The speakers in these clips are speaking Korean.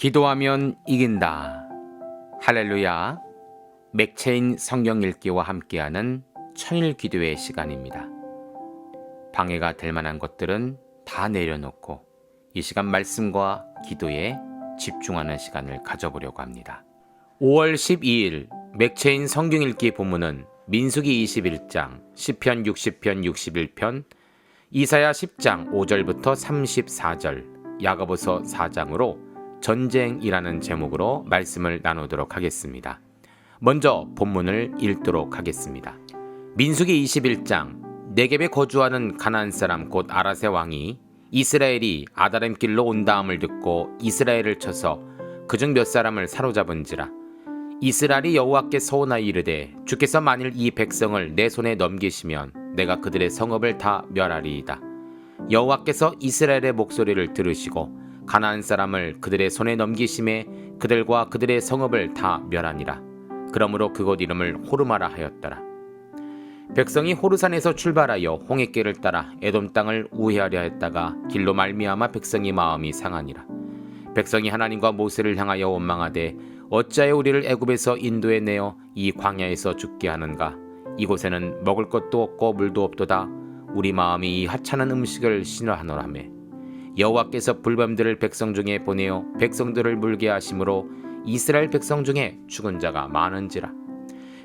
기도하면 이긴다. 할렐루야. 맥체인 성경 읽기와 함께하는 천일 기도의 시간입니다. 방해가 될 만한 것들은 다 내려놓고 이 시간 말씀과 기도에 집중하는 시간을 가져보려고 합니다. 5월 12일 맥체인 성경 읽기 본문은 민수기 21장, 시편 60편 61편, 이사야 10장 5절부터 34절, 야고보서 4장으로 전쟁이라는 제목으로 말씀을 나누도록 하겠습니다. 먼저 본문을 읽도록 하겠습니다. 민수기 21장, 네겝에 거주하는 가나안 사람 곧 아라세 왕이 이스라엘이 아다람 길로 온다함을 듣고 이스라엘을 쳐서 그중 몇 사람을 사로잡은지라. 이스라엘이 여호와께 서원하여 이르되 주께서 만일 이 백성을 내 손에 넘기시면 내가 그들의 성읍을 다 멸하리이다. 여호와께서 이스라엘의 목소리를 들으시고 가나안 사람을 그들의 손에 넘기심에 그들과 그들의 성읍을 다 멸하니라. 그러므로 그곳 이름을 호르마라 하였더라. 백성이 호르산에서 출발하여 홍해길을 따라 에돔 땅을 우회하려 했다가 길로 말미암아 백성이 마음이 상하니라. 백성이 하나님과 모세를 향하여 원망하되 어찌하여 우리를 애굽에서 인도해 내어 이 광야에서 죽게 하는가? 이곳에는 먹을 것도 없고 물도 없도다. 우리 마음이 이 하찮은 음식을 싫어하노라며. 여호와께서 불뱀들을 백성 중에 보내어 백성들을 물게 하심으로 이스라엘 백성 중에 죽은 자가 많은지라.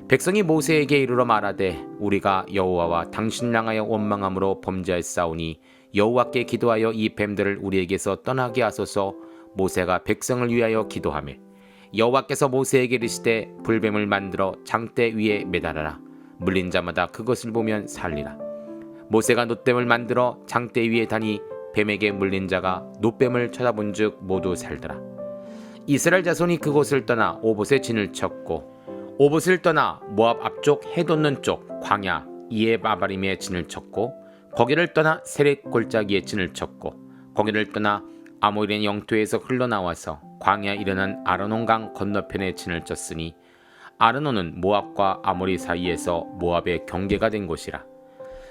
백성이 모세에게 이르러 말하되 우리가 여호와와 당신을 향하여 원망함으로 범죄하였사오니 여호와께 기도하여 이 뱀들을 우리에게서 떠나게 하소서. 모세가 백성을 위하여 기도하며 여호와께서 모세에게 이르시되 불뱀을 만들어 장대 위에 매달아라. 물린 자마다 그것을 보면 살리라. 모세가 놋뱀을 만들어 장대 위에 다니 뱀에게 물린 자가 놋뱀을 쳐다본즉 모두 살더라. 이스라엘 자손이 그곳을 떠나 오봇에 진을 쳤고 오봇을 떠나 모압 앞쪽 해 돋는 쪽 광야 이에바바림에 진을 쳤고 거기를 떠나 세렛 골짜기에 진을 쳤고 거기를 떠나 아모리의 영토에서 흘러나와서 광야 이르는 아르논강 건너편에 진을 쳤으니 아르논은 모압과 아모리 사이에서 모압의 경계가 된 곳이라.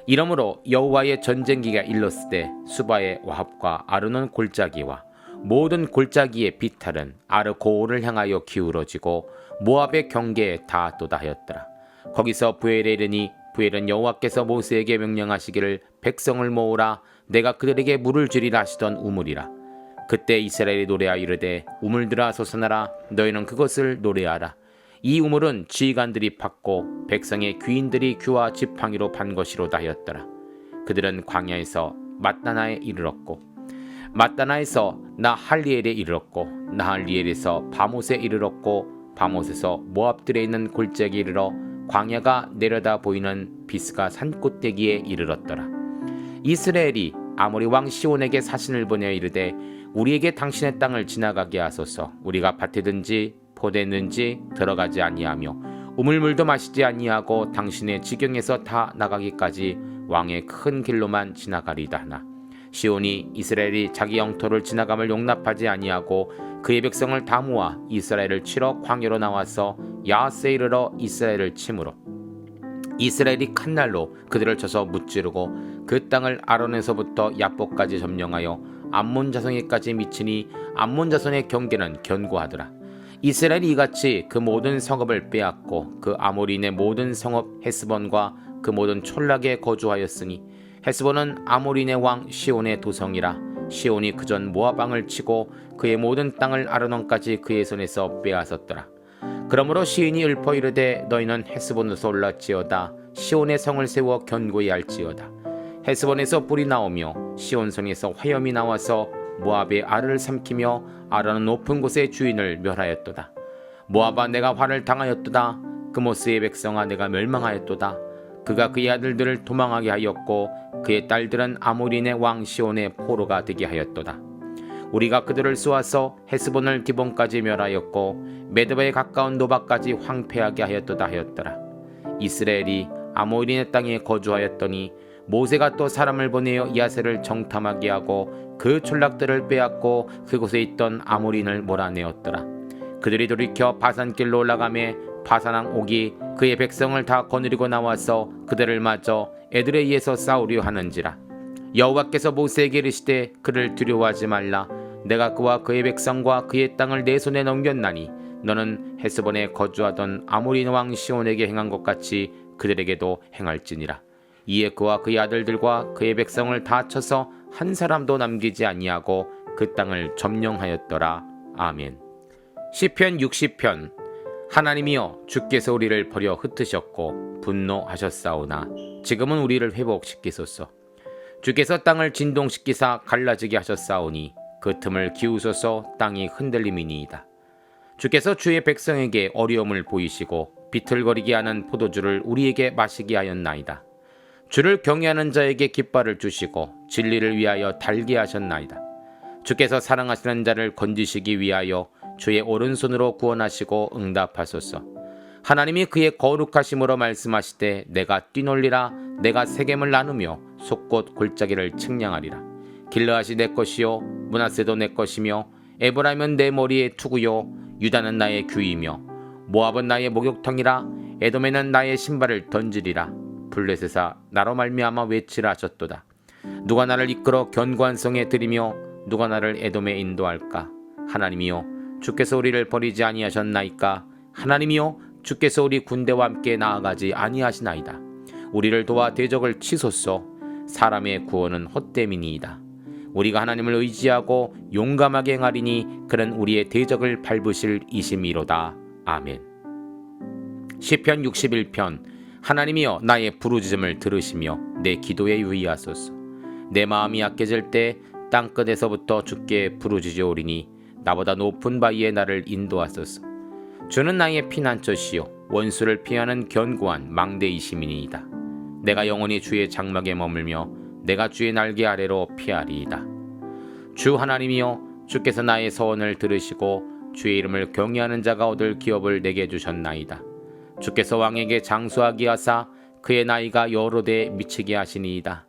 이러므로 여호와의 전쟁기가 일렀으되 수바의 와합과 아르논 골짜기와 모든 골짜기의 비탈은 아르고올을 향하여 기울어지고 모압의 경계에 닿았도다 하였더라. 거기서 부엘에 이르니 부엘은 여호와께서 모세에게 명령하시기를 백성을 모으라 내가 그들에게 물을 주리라 하시던 우물이라. 그때 이스라엘이 노래하여 이르되 우물들아 솟아나라 너희는 그것을 노래하라. 이 우물은 지휘관들이 팠고 백성의 귀인들이 규와 지팡이로 판 것이로다 하였더라. 그들은 광야에서 맛다나에 이르렀고 맛다나에서 나할리엘에 이르렀고 나할리엘에서 바못에 이르렀고 바못에서 모압들에 있는 골짜기에 이르러 광야가 내려다 보이는 비스가 산꼭대기에 이르렀더라. 이스라엘이 아모리 왕 시온에게 사신을 보내어 이르되 우리에게 당신의 땅을 지나가게 하소서. 우리가 밭에든지 포대는지 들어가지 아니하며 우물물도 마시지 아니하고 당신의 지경에서 다 나가기까지 왕의 큰 길로만 지나가리다 하나. 시온이 이스라엘이 자기 영토를 지나감을 용납하지 아니하고 그의 백성을 다 모아 이스라엘을 치러 광야로 나와서 야하스에 이르러 이스라엘을 치므로 이스라엘이 큰 날로 그들을 쳐서 무찌르고 그 땅을 아론에서부터 야복까지 점령하여 암몬 자손에까지 미치니 암몬 자손의 경계는 견고하더라. 이스라엘이 이같이 그 모든 성읍을 빼앗고 그 아모리인의 모든 성읍 헤스본과 그 모든 촌락에 거주하였으니 헤스본은 아모리인의 왕 시온의 도성이라. 시온이 그전 모압 왕을 치고 그의 모든 땅을 아르논까지 그의 손에서 빼앗았더라. 그러므로 시인이 읊어 이르되 너희는 헤스본에서 올랐지어다. 시온의 성을 세워 견고히 할지어다. 헤스본에서 뿔이 나오며 시온성에서 화염이 나와서 모압의 알을 삼키며 아라는 높은 곳의 주인을 멸하였도다. 모압아 내가 화를 당하였도다. 그모스의 백성아 내가 멸망하였도다. 그가 그의 아들들을 도망하게 하였고 그의 딸들은 아모리인의 왕 시온의 포로가 되게 하였도다. 우리가 그들을 쏘아서 헤스본을 기본까지 멸하였고 메드바에 가까운 노바까지 황폐하게 하였도다 하였더라. 이스라엘이 아모리인의 땅에 거주하였더니 모세가 또 사람을 보내어 야세를 정탐하게 하고 그 촌락들을 빼앗고 그곳에 있던 아모리인을 몰아내었더라. 그들이 돌이켜 바산길로 올라가매 바산왕 옥이 그의 백성을 다 거느리고 나와서 그들을 맞아 에드레이에서 싸우려 하는지라. 여호와께서 모세에게 이르시되 그를 두려워하지 말라. 내가 그와 그의 백성과 그의 땅을 내 손에 넘겼나니 너는 헤스본에 거주하던 아모리 왕 시온에게 행한 것 같이 그들에게도 행할지니라. 이에 그와 그의 아들들과 그의 백성을 다 쳐서 한 사람도 남기지 아니하고 그 땅을 점령하였더라. 아멘. 시편 60편. 하나님이여, 주께서 우리를 버려 흩으셨고 분노하셨사오나 지금은 우리를 회복시키소서. 주께서 땅을 진동시키사 갈라지게 하셨사오니 그 틈을 기우소서. 땅이 흔들림이니이다. 주께서 주의 백성에게 어려움을 보이시고 비틀거리게 하는 포도주를 우리에게 마시게 하였나이다. 주를 경외하는 자에게 깃발을 주시고 진리를 위하여 달게 하셨나이다. 주께서 사랑하시는 자를 건지시기 위하여 주의 오른손으로 구원하시고 응답하소서. 하나님이 그의 거룩하심으로 말씀하시되 내가 뛰놀리라. 내가 세겜을 나누며 속곳 골짜기를 측량하리라. 길르앗이 내 것이요 므낫세도 내 것이며 에브라임은 내 머리의 투구요 유다는 나의 규이며 모압은 나의 목욕탕이라. 에돔에는 나의 신발을 던지리라. 블레셋아, 나로 말미암아 외치라 하셨도다. 누가 나를 이끌어 견고한 성에 들이며 누가 나를 에돔에 인도할까? 하나님이여, 주께서 우리를 버리지 아니하셨나이까? 하나님이여, 주께서 우리 군대와 함께 나아가지 아니하시나이다. 우리를 도와 대적을 치소서. 사람의 구원은 헛됨이니이다. 우리가 하나님을 의지하고 용감하게 행하리니 그는 우리의 대적을 밟으실 이심이로다. 아멘. 시편 61편. 하나님이여, 나의 부르짖음을 들으시며 내 기도에 유의하소서. 내 마음이 약해질 때 땅끝에서부터 주께 부르짖으오리니 나보다 높은 바위에 나를 인도하소서. 주는 나의 피난처시요 원수를 피하는 견고한 망대이심이니이다. 내가 영원히 주의 장막에 머물며 내가 주의 날개 아래로 피하리이다. 주 하나님이여, 주께서 나의 서원을 들으시고 주의 이름을 경외하는 자가 얻을 기업을 내게 주셨나이다. 주께서 왕에게 장수하게 하사 그의 나이가 여러 대에 미치게 하시니이다.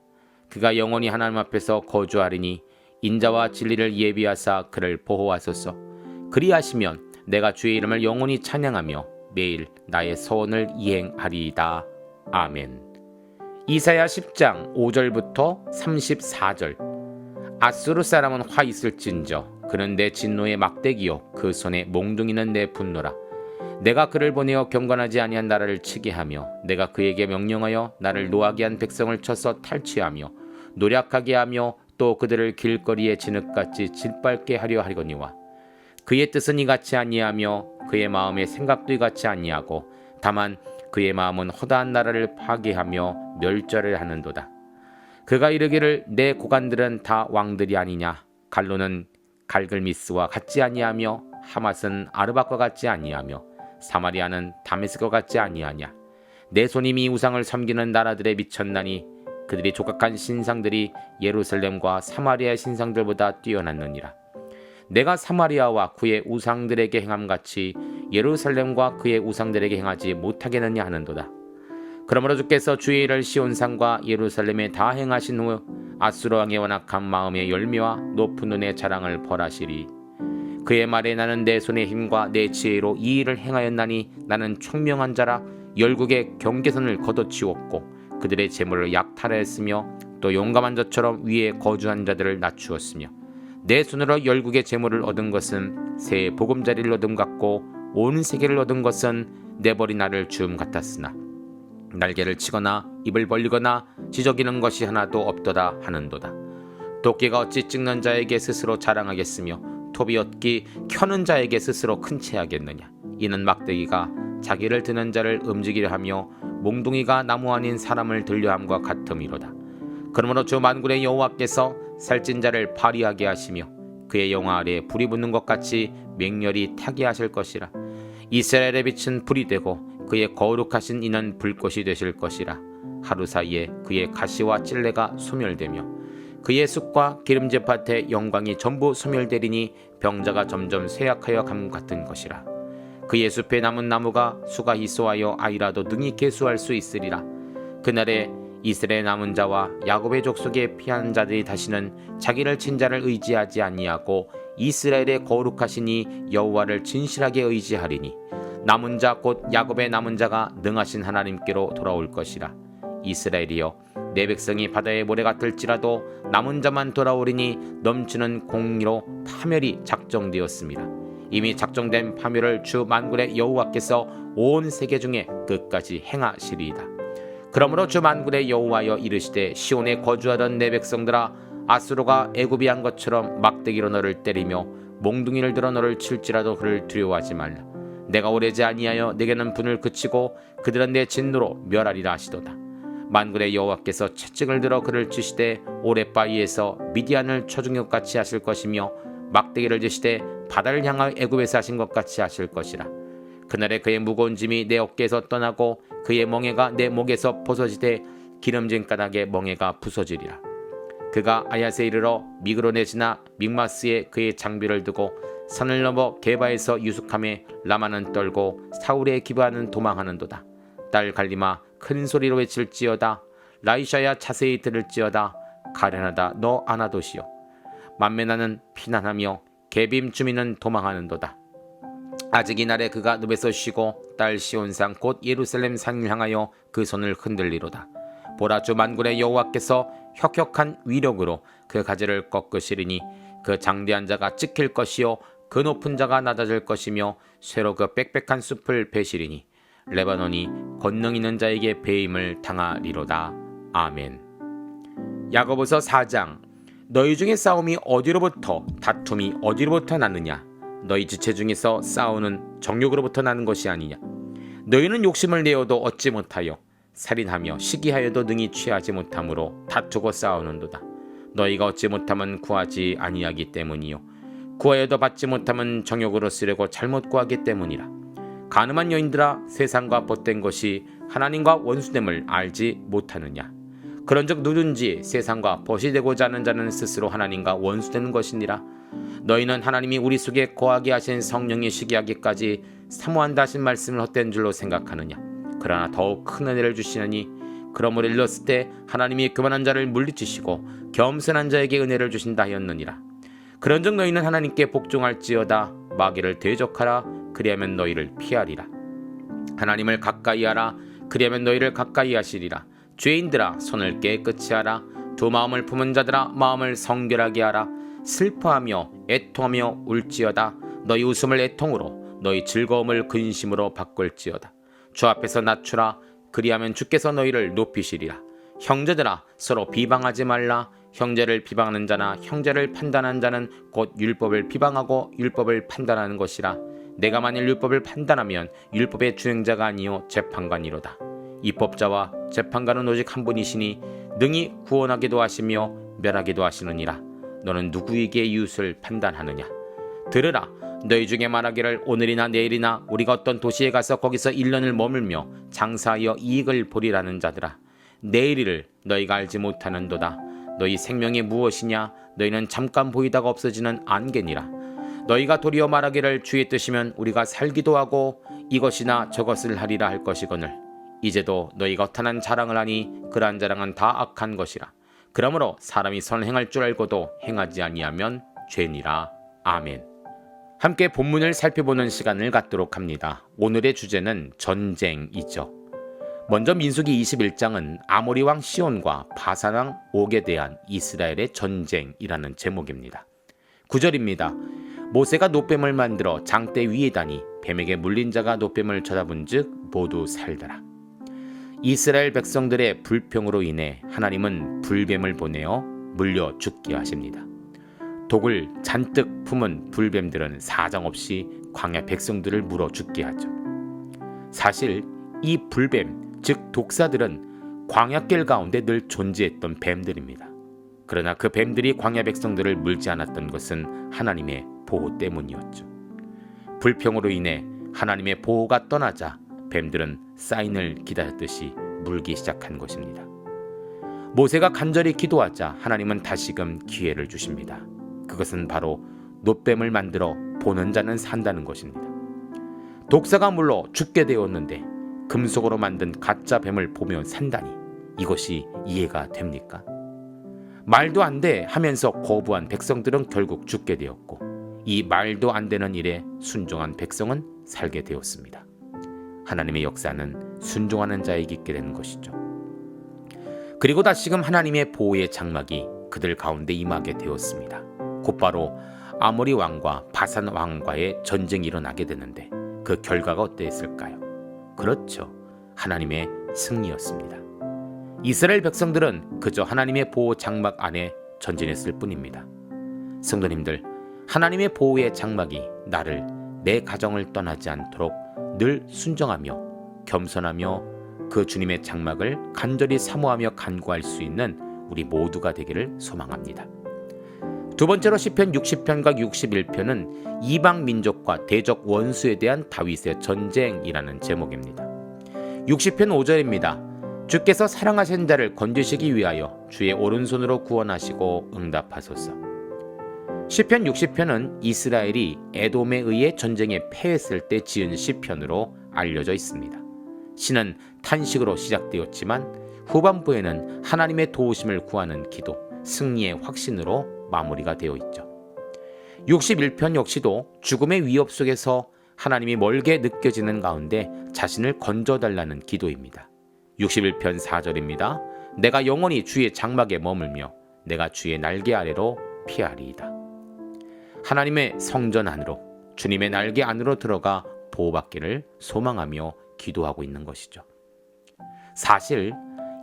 그가 영원히 하나님 앞에서 거주하리니 인자와 진리를 예비하사 그를 보호하소서. 그리하시면 내가 주의 이름을 영원히 찬양하며 매일 나의 서원을 이행하리이다. 아멘. 이사야 10장 5절부터 34절. 아수르 사람은 화 있을진저 그는 내 진노의 막대기요 그 손에 몽둥이는 내 분노라. 내가 그를 보내어 경건하지 아니한 나라를 치게 하며 내가 그에게 명령하여 나를 노하게 한 백성을 쳐서 탈취하며 노략하게 하며 또 그들을 길거리에 진흙같이 짓밟게 하려 하거니와 그의 뜻은 이같이 아니하며 그의 마음의 생각도 이같이 아니하고 다만 그의 마음은 허다한 나라를 파괴하며 멸절을 하는도다. 그가 이르기를 내 고관들은 다 왕들이 아니냐. 갈로는 갈글미스와 같지 아니하며 하맛은 아르밧과 같지 아니하며 사마리아는 다메섹과 같지 아니하냐. 내 손님이 우상을 섬기는 나라들에 미쳤나니 그들이 족각한 신상들이 예루살렘과 사마리아의 신상들보다 뛰어났느니라. 내가 사마리아와 그의 우상들에게 행함같이 예루살렘과 그의 우상들에게 행하지 못하겠느냐 하는도다. 그러므로 주께서 주의 일을 시온산과 예루살렘에 다 행하신 후 아수르 왕의 완악한 마음의 열매와 높은 눈의 자랑을 벌하시리. 그의 말에 나는 내 손의 힘과 내 지혜로 이 일을 행하였나니 나는 총명한 자라. 열국의 경계선을 걷어치웠고 그들의 재물을 약탈하였으며 또 용감한 자처럼 위에 거주한 자들을 낮추었으며 내 손으로 열국의 재물을 얻은 것은 새 보금자리를 얻음 같고 온 세계를 얻은 것은 내버린 나를 주음 같았으나 날개를 치거나 입을 벌리거나 지저귀는 것이 하나도 없도다 하는도다. 도끼가 어찌 찍는 자에게 스스로 자랑하겠으며 톱이 어찌 켜는 자에게 스스로 큰 체하겠느냐. 이는 막대기가 자기를 드는 자를 움직이려 하며 몽둥이가 나무 아닌 사람을 들려함과 같음이로다. 그러므로 주 만군의 여호와께서 살찐 자를 파리하게 하시며 그의 영화 아래에 불이 붙는 것 같이 맹렬히 타게 하실 것이라. 이스라엘의 빛은 불이 되고 그의 거룩하신 이는 불꽃이 되실 것이라. 하루 사이에 그의 가시와 찔레가 소멸되며 그의 숲과 기름진 밭의 영광이 전부 소멸되리니 병자가 점점 쇠약하여 감 같은 것이라. 그의 숲에 남은 나무가 수가 희소하여 아이라도 능히 계수할 수 있으리라. 그날에 이스라엘 남은 자와 야곱의 족속에 피한 자들이 다시는 자기를 친 자를 의지하지 아니하고 이스라엘의 거룩하시니 여호와를 진실하게 의지하리니 남은 자 곧 야곱의 남은 자가 능하신 하나님께로 돌아올 것이라. 이스라엘이여, 내 백성이 바다의 모래 같을지라도 남은 자만 돌아오리니 넘치는 공의로 파멸이 작정되었습니다. 이미 작정된 파멸을 주 만군의 여호와께서 온 세계 중에 끝까지 행하시리이다. 그러므로 주 만군의 여호와여 이르시되 시온에 거주하던 내 백성들아 아수르가 애굽이 한 것처럼 막대기로 너를 때리며 몽둥이를 들어 너를 칠지라도 그를 두려워하지 말라. 내가 오래지 아니하여 내게는 분을 그치고 그들은 내 진노로 멸하리라 하시도다. 만군의 여호와께서 채찍을 들어 그를 치시되 오랫바위에서 미디안을 쳐준 것 같이 하실 것이며 막대기를 드시되 바다를 향하여 애굽에서 하신 것 같이 하실 것이라. 그날에 그의 무거운 짐이 내 어깨에서 떠나고 그의 멍에가 내 목에서 벗어지되 기름진 까닭에 멍에가 부서지리라. 그가 아얏에 이르러 미그론에 지나 믹마스에 그의 장비를 두고 산을 넘어 게바에서 유숙함에 라마는 떨고 사울의 기브아는 도망하는도다. 딸 갈리마 큰 소리로 외칠지어다. 라이샤야 자세히 들을지어다. 가련하다 너 아나도시여. 만메나는 피난하며 게빔 주민은 도망하는도다. 아직 이날에 그가 늪에서 쉬고 딸 시온산 곧 예루살렘 산을 향하여 그 손을 흔들리로다. 보라 주 만군의 여호와께서 혁혁한 위력으로 그 가지를 꺾으시리니 그 장대한 자가 찍힐 것이요 그 높은 자가 낮아질 것이며 쇠로 그 빽빽한 숲을 베시리니 레바논이 권능 있는 자에게 배임을 당하리로다. 아멘. 야고보서 4장. 너희 중에 싸움이 어디로부터 다툼이 어디로부터 나느냐? 너희 지체 중에서 싸우는 정욕으로부터 나는 것이 아니냐? 너희는 욕심을 내어도 얻지 못하여 살인하며 시기하여도 능히 취하지 못함으로 다투고 싸우는도다. 너희가 얻지 못하면 구하지 아니하기 때문이요 구하여도 받지 못하면 정욕으로 쓰려고 잘못 구하기 때문이라. 가늠한 여인들아 세상과 벗된 것이 하나님과 원수됨을 알지 못하느냐? 그런즉 누든지 세상과 벗이 되고자 하는 자는 스스로 하나님과 원수되는 것이니라. 너희는 하나님이 우리 속에 거하게 하신 성령이 시기하기까지 사모한다 하신 말씀을 헛된 줄로 생각하느냐? 그러나 더욱 큰 은혜를 주시느니 그러므로 일렀을 때 하나님이 교만한 자를 물리치시고 겸손한 자에게 은혜를 주신다 하였느니라. 그런즉 너희는 하나님께 복종할지어다. 마귀를 대적하라. 그리하면 너희를 피하리라. 하나님을 가까이 하라. 그리하면 너희를 가까이 하시리라. 죄인들아 손을 깨끗이 하라. 두 마음을 품은 자들아 마음을 성결하게 하라. 슬퍼하며 애통하며 울지어다. 너희 웃음을 애통으로 너희 즐거움을 근심으로 바꿀지어다. 주 앞에서 낮추라. 그리하면 주께서 너희를 높이시리라. 형제들아 서로 비방하지 말라. 형제를 비방하는 자나 형제를 판단하는 자는 곧 율법을 비방하고 율법을 판단하는 것이라. 내가 만일 율법을 판단하면 율법의 주행자가 아니요 재판관이로다. 입법자와 재판관은 오직 한 분이시니 능히 구원하기도 하시며 멸하기도 하시느니라. 너는 누구에게 이웃을 판단하느냐? 들으라. 너희 중에 말하기를 오늘이나 내일이나 우리가 어떤 도시에 가서 거기서 1년을 머물며 장사하여 이익을 보리라는 자들아. 내일을 너희가 알지 못하는도다. 너희 생명이 무엇이냐? 너희는 잠깐 보이다가 없어지는 안개니라. 너희가 도리어 말하기를 주의 뜻이면 우리가 살기도 하고 이것이나 저것을 하리라 할 것이거늘 이제도 너희가 허탄한 자랑을 하니 그러한 자랑은 다 악한 것이라. 그러므로 사람이 선을 행할 줄 알고도 행하지 아니하면 죄니라. 아멘. 함께 본문을 살펴보는 시간을 갖도록 합니다. 오늘의 주제는 전쟁이죠. 먼저 민수기 21장은 아모리 왕 시온과 바산 왕 옥에 대한 이스라엘의 전쟁이라는 제목입니다. 9절입니다. 모세가 놋뱀을 만들어 장대 위에 다니 뱀에게 물린 자가 놋뱀을 쳐다본 즉 모두 살더라. 이스라엘 백성들의 불평으로 인해 하나님은 불뱀을 보내어 물려 죽게 하십니다. 독을 잔뜩 품은 불뱀들은 사정없이 광야 백성들을 물어 죽게 하죠. 사실 이 불뱀 즉 독사들은 광야길 가운데 늘 존재했던 뱀들입니다. 그러나 그 뱀들이 광야 백성들을 물지 않았던 것은 하나님의 보호 때문이었죠. 불평으로 인해 하나님의 보호가 떠나자 뱀들은 사인을 기다렸듯이 물기 시작한 것입니다. 모세가 간절히 기도하자 하나님은 다시금 기회를 주십니다. 그것은 바로 놋뱀을 만들어 보는 자는 산다는 것입니다. 독사가 물러 죽게 되었는데 금속으로 만든 가짜 뱀을 보며 산다니 이것이 이해가 됩니까? 말도 안 돼 하면서 거부한 백성들은 결국 죽게 되었고 이 말도 안 되는 일에 순종한 백성은 살게 되었습니다. 하나님의 역사는 순종하는 자에게 있게 되는 것이죠. 그리고 다시금 하나님의 보호의 장막이 그들 가운데 임하게 되었습니다. 곧바로 아모리 왕과 바산 왕과의 전쟁이 일어나게 되는데 그 결과가 어땠을까요? 그렇죠. 하나님의 승리였습니다. 이스라엘 백성들은 그저 하나님의 보호 장막 안에 전진했을 뿐입니다. 성도님들, 하나님의 보호의 장막이 나를, 내 가정을 떠나지 않도록 늘 순종하며 겸손하며 그 주님의 장막을 간절히 사모하며 간구할 수 있는 우리 모두가 되기를 소망합니다. 두 번째로 시편 60편과 61편은 이방 민족과 대적 원수에 대한 다윗의 전쟁이라는 제목입니다. 60편 5절입니다. 주께서 사랑하신 자를 건지시기 위하여 주의 오른손으로 구원하시고 응답하소서. 시편 60편은 이스라엘이 에돔에 의해 전쟁에 패했을 때 지은 시편으로 알려져 있습니다. 시는 탄식으로 시작되었지만 후반부에는 하나님의 도우심을 구하는 기도, 승리의 확신으로 마무리가 되어 있죠. 61편 역시도 죽음의 위협 속에서 하나님이 멀게 느껴지는 가운데 자신을 건져달라는 기도입니다. 61편 4절입니다. 내가 영원히 주의 장막에 머물며 내가 주의 날개 아래로 피하리이다. 하나님의 성전 안으로, 주님의 날개 안으로 들어가 보호받기를 소망하며 기도하고 있는 것이죠. 사실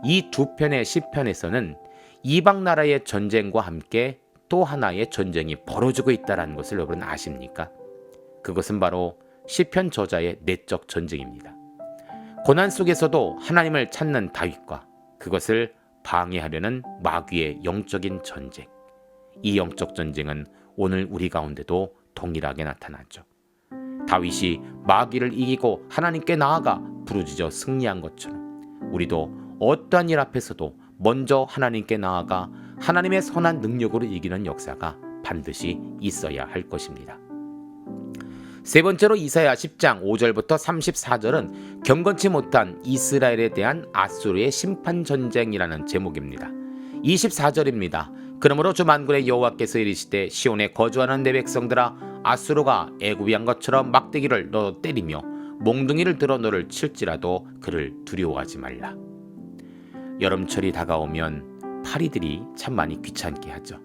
이 두 편의 시편에서는 이방 나라의 전쟁과 함께 또 하나의 전쟁이 벌어지고 있다는 것을 여러분 아십니까? 그것은 바로 시편 저자의 내적 전쟁입니다. 고난 속에서도 하나님을 찾는 다윗과 그것을 방해하려는 마귀의 영적인 전쟁. 이 영적 전쟁은 오늘 우리 가운데도 동일하게 나타나죠. 다윗이 마귀를 이기고 하나님께 나아가 부르짖어 승리한 것처럼 우리도 어떠한 일 앞에서도 먼저 하나님께 나아가 하나님의 선한 능력으로 이기는 역사가 반드시 있어야 할 것입니다. 세 번째로 이사야 10장 5절부터 34절은 경건치 못한 이스라엘에 대한 아수르의 심판 전쟁이라는 제목입니다. 24절입니다. 그러므로 주 만군의 여호와께서 이르시되 시온에 거주하는 내 백성들아, 아수르가 애굽이 한 것처럼 막대기를 너 때리며 몽둥이를 들어 너를 칠지라도 그를 두려워하지 말라. 여름철이 다가오면 파리들이 참 많이 귀찮게 하죠.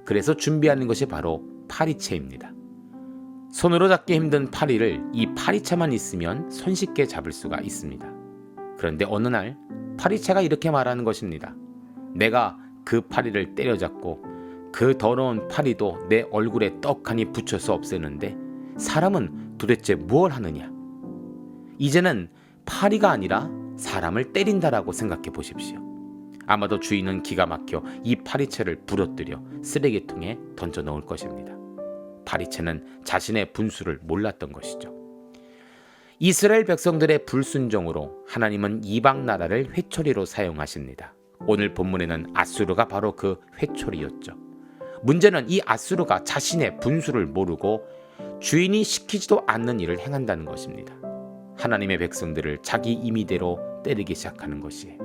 그래서 준비하는 것이 바로 파리채입니다. 손으로 잡기 힘든 파리를 이 파리채만 있으면 손쉽게 잡을 수가 있습니다. 그런데 어느 날 파리채가 이렇게 말하는 것입니다. 내가 그 파리를 때려잡고 그 더러운 파리도 내 얼굴에 떡하니 붙여서 없애는데 사람은 도대체 무엇을 하느냐? 이제는 파리가 아니라 사람을 때린다라고 생각해 보십시오. 아마도 주인은 기가 막혀 이 파리채를 부러뜨려 쓰레기통에 던져 넣을 것입니다. 파리채는 자신의 분수를 몰랐던 것이죠. 이스라엘 백성들의 불순종으로 하나님은 이방 나라를 회초리로 사용하십니다. 오늘 본문에는 아수르가 바로 그 회초리였죠. 문제는 이 아수르가 자신의 분수를 모르고 주인이 시키지도 않는 일을 행한다는 것입니다. 하나님의 백성들을 자기 임의대로 때리기 시작하는 것이에요.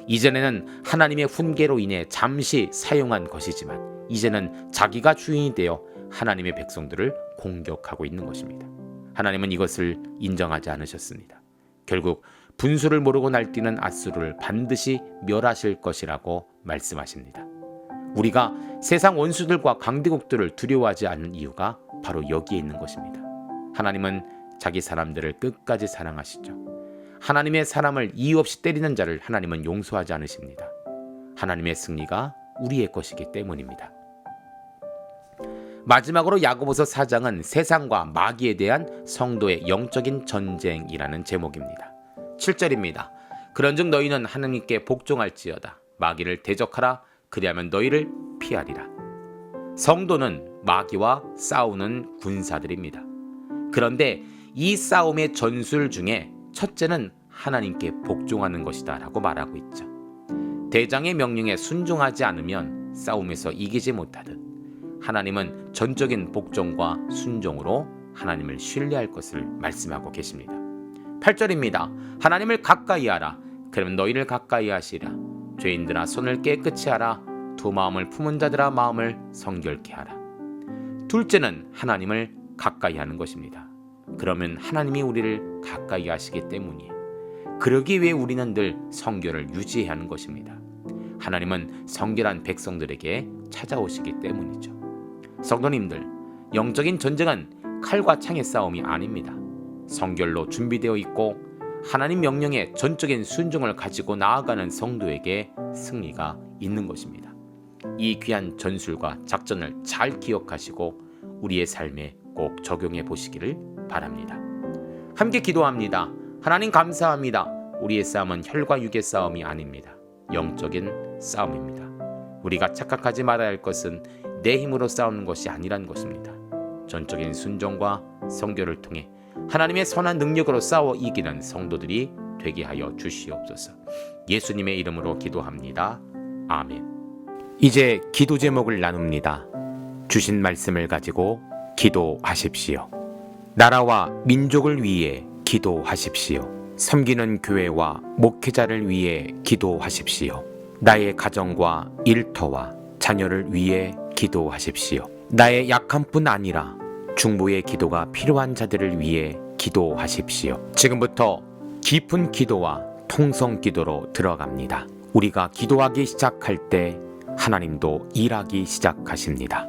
이전에는 하나님의 훈계로 인해 잠시 사용한 것이지만 이제는 자기가 주인이 되어 하나님의 백성들을 공격하고 있는 것입니다. 하나님은 이것을 인정하지 않으셨습니다. 결국 분수를 모르고 날뛰는 아수르를 반드시 멸하실 것이라고 말씀하십니다. 우리가 세상 원수들과 강대국들을 두려워하지 않는 이유가 바로 여기에 있는 것입니다. 하나님은 자기 사람들을 끝까지 사랑하시죠. 하나님의 사람을 이유 없이 때리는 자를 하나님은 용서하지 않으십니다. 하나님의 승리가 우리의 것이기 때문입니다. 마지막으로 야고보서 4장은 세상과 마귀에 대한 성도의 영적인 전쟁이라는 제목입니다. 7절입니다. 그런즉 너희는 하나님께 복종할지어다. 마귀를 대적하라. 그리하면 너희를 피하리라. 성도는 마귀와 싸우는 군사들입니다. 그런데 이 싸움의 전술 중에 첫째는 하나님께 복종하는 것이다 라고 말하고 있죠. 대장의 명령에 순종하지 않으면 싸움에서 이기지 못하듯 하나님은 전적인 복종과 순종으로 하나님을 신뢰할 것을 말씀하고 계십니다. 8절입니다. 하나님을 가까이 하라. 그러면 너희를 가까이 하시리라. 죄인들아 손을 깨끗이 하라. 두 마음을 품은 자들아 마음을 성결케 하라. 둘째는 하나님을 가까이 하는 것입니다. 그러면 하나님이 우리를 가까이 하시기 때문이에요. 그러기 위해 우리는 늘 성결을 유지해야 하는 것입니다. 하나님은 성결한 백성들에게 찾아오시기 때문이죠. 성도님들, 영적인 전쟁은 칼과 창의 싸움이 아닙니다. 성결로 준비되어 있고 하나님 명령에 전적인 순종을 가지고 나아가는 성도에게 승리가 있는 것입니다. 이 귀한 전술과 작전을 잘 기억하시고 우리의 삶에 꼭 적용해 보시기를 바랍니다. 함께 기도합니다. 하나님 감사합니다. 우리의 싸움은 혈과 육의 싸움이 아닙니다. 영적인 싸움입니다. 우리가 착각하지 말아야 할 것은 내 힘으로 싸우는 것이 아니란 것입니다. 전적인 순종과 성결을 통해 하나님의 선한 능력으로 싸워 이기는 성도들이 되게 하여 주시옵소서. 예수님의 이름으로 기도합니다. 아멘. 이제 기도 제목을 나눕니다. 주신 말씀을 가지고 기도하십시오. 나라와 민족을 위해 기도하십시오. 섬기는 교회와 목회자를 위해 기도하십시오. 나의 가정과 일터와 자녀를 위해 기도하십시오. 나의 약함뿐 아니라 중보의 기도가 필요한 자들을 위해 기도하십시오. 지금부터 깊은 기도와 통성 기도로 들어갑니다. 우리가 기도하기 시작할 때 하나님도 일하기 시작하십니다.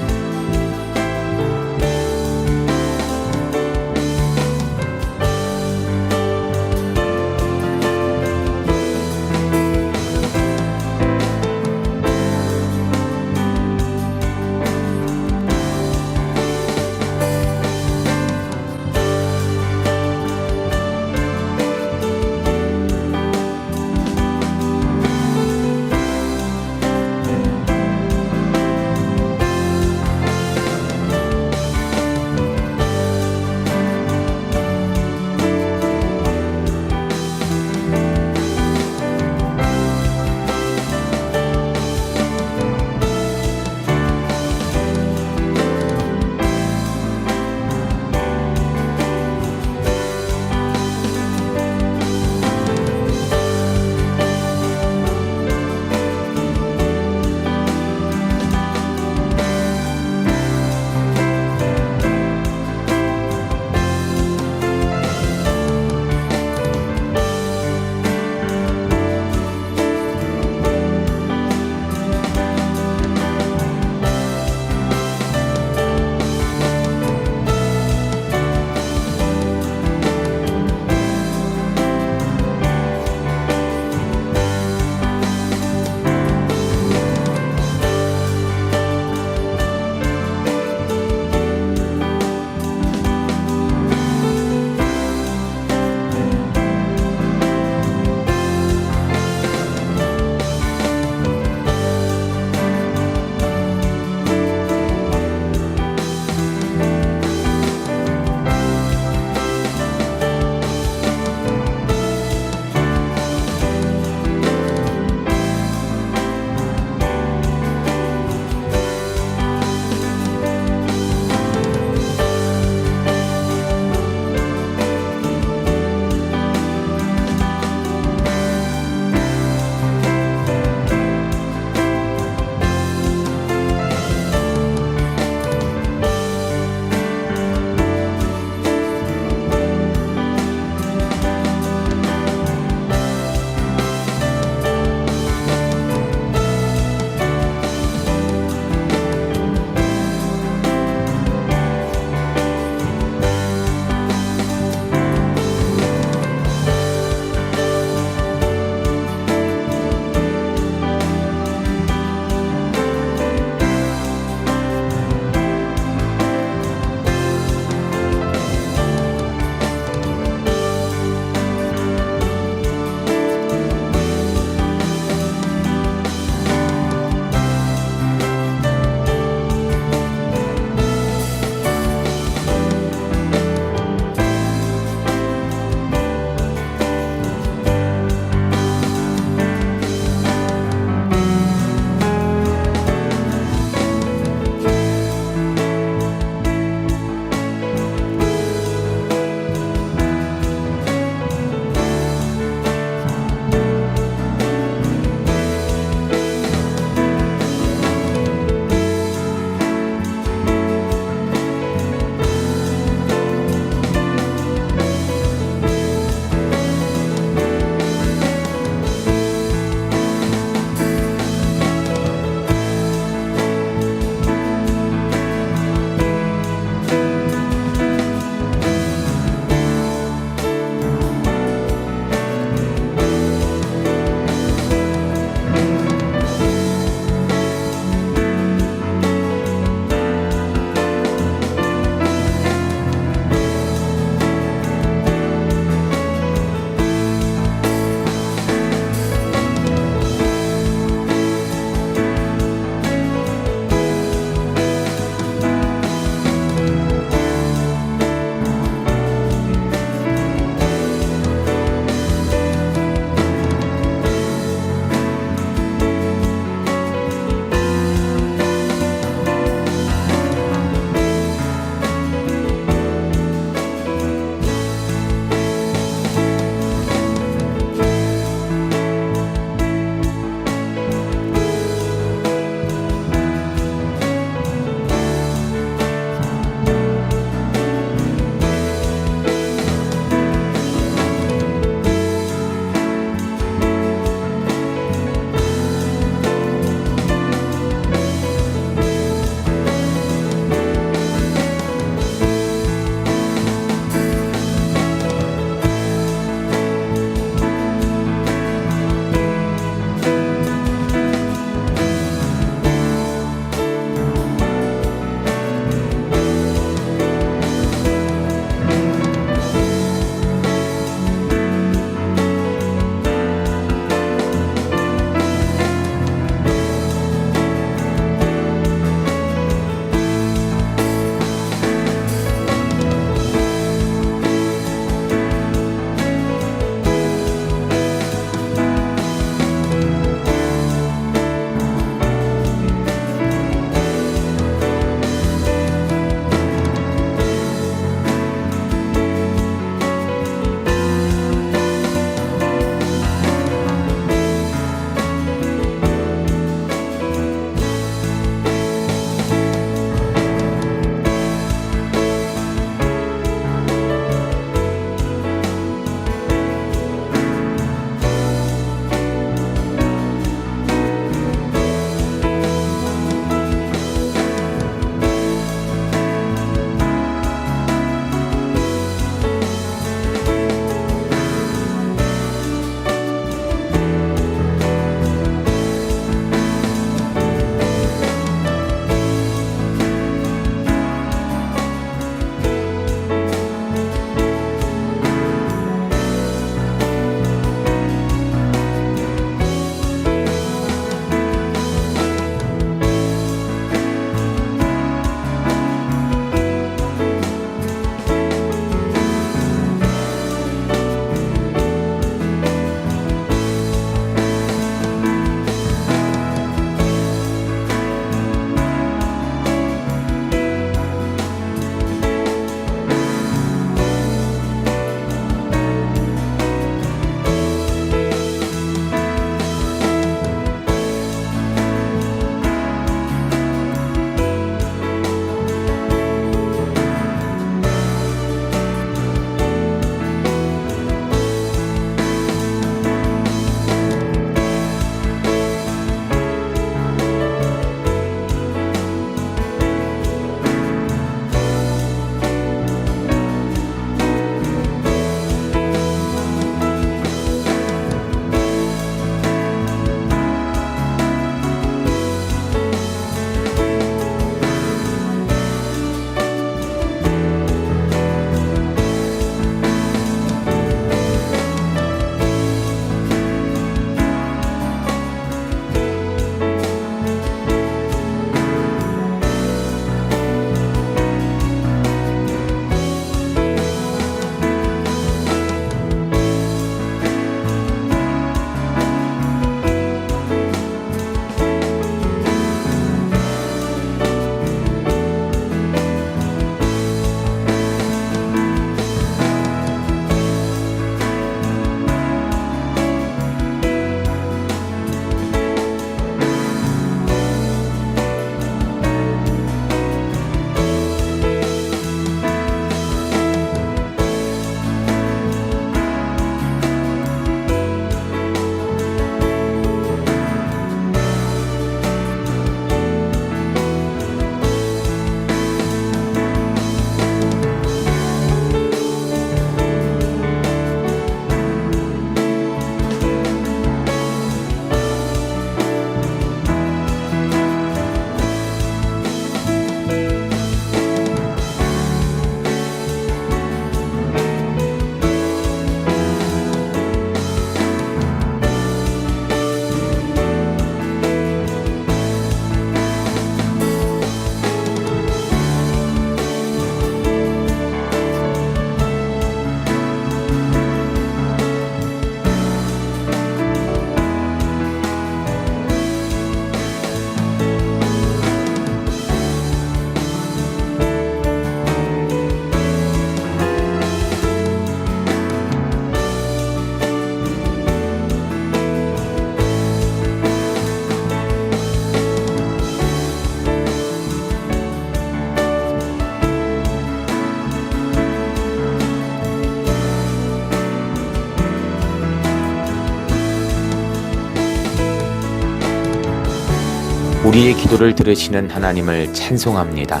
우리의 기도를 들으시는 하나님을 찬송합니다.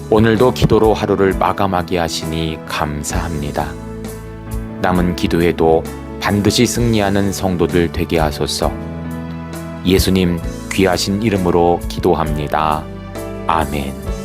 오늘도 기도로 하루를 마감하게 하시니 감사합니다. 남은 기도에도 반드시 승리하는 성도들 되게 하소서. 예수님 귀하신 이름으로 기도합니다. 아멘.